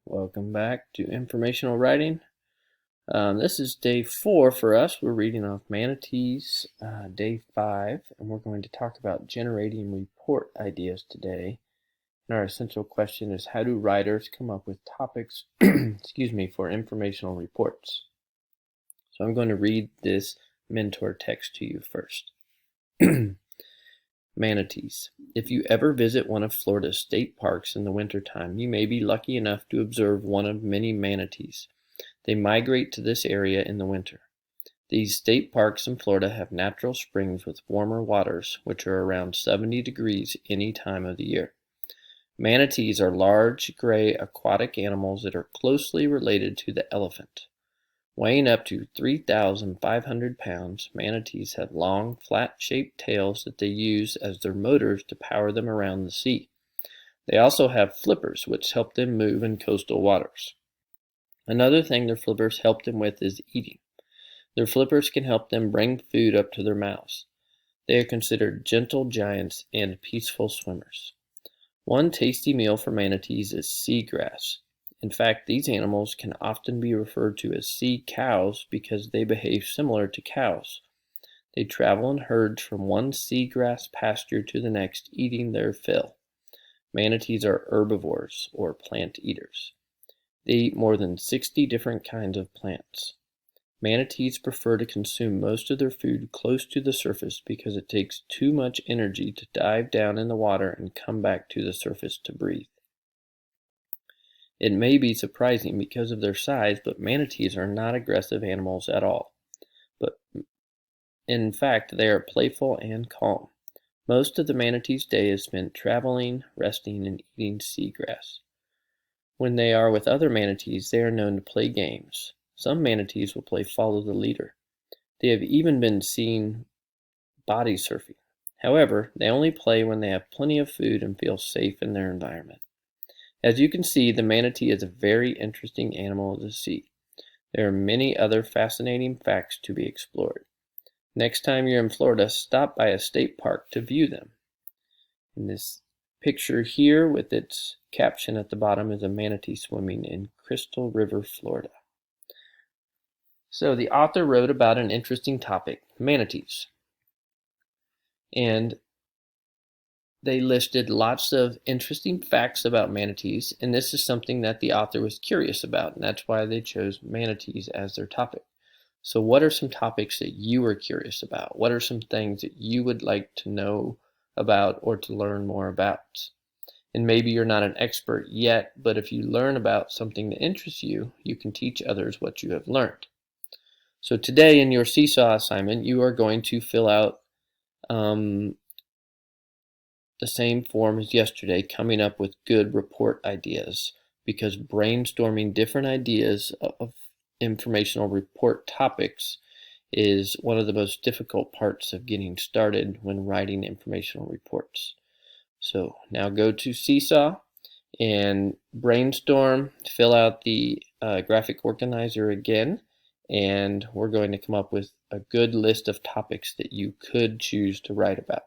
Welcome back to Informational Writing. This is day 4 for us. We're reading off Manatees, day 5, and we're going to talk about generating report ideas today. And our essential question is, how do writers come up with topics for informational reports? So I'm going to read this mentor text to you first. Manatees. If you ever visit one of Florida's state parks in the wintertime, you may be lucky enough to observe one of many manatees. They migrate to this area in the winter. These state parks in Florida have natural springs with warmer waters, which are around 70 degrees any time of the year. Manatees are large, gray, aquatic animals that are closely related to the elephant. Weighing up to 3,500 pounds, manatees have long, flat-shaped tails that they use as their motors to power them around the sea. They also have flippers, which help them move in coastal waters. Another thing their flippers help them with is eating. Their flippers can help them bring food up to their mouths. They are considered gentle giants and peaceful swimmers. One tasty meal for manatees is seagrass. In fact, these animals can often be referred to as sea cows because they behave similar to cows. They travel in herds from one seagrass pasture to the next, eating their fill. Manatees are herbivores, or plant eaters. They eat more than 60 different kinds of plants. Manatees prefer to consume most of their food close to the surface because it takes too much energy to dive down in the water and come back to the surface to breathe. It may be surprising because of their size, but manatees are not aggressive animals at all. But in fact, they are playful and calm. Most of the manatee's day is spent traveling, resting, and eating seagrass. When they are with other manatees, they are known to play games. Some manatees will play follow the leader. They have even been seen body surfing. However, they only play when they have plenty of food and feel safe in their environment. As you can see, the manatee is a very interesting animal to see. There are many other fascinating facts to be explored. Next time you're in Florida, stop by a state park to view them. And this picture here with its caption at the bottom is a manatee swimming in Crystal River, Florida. So the author wrote about an interesting topic, manatees. And they listed lots of interesting facts about manatees, and this is something that the author was curious about, and that's why they chose manatees as their topic. So what are some topics that you are curious about? What are some things that you would like to know about or to learn more about? And maybe you're not an expert yet, but if you learn about something that interests you, you can teach others what you have learned. So today in your seesaw assignment, you are going to fill out the same form as yesterday, coming up with good report ideas, because brainstorming different ideas of informational report topics is one of the most difficult parts of getting started when writing informational reports. So now go to Seesaw and brainstorm, fill out the graphic organizer again, and we're going to come up with a good list of topics that you could choose to write about.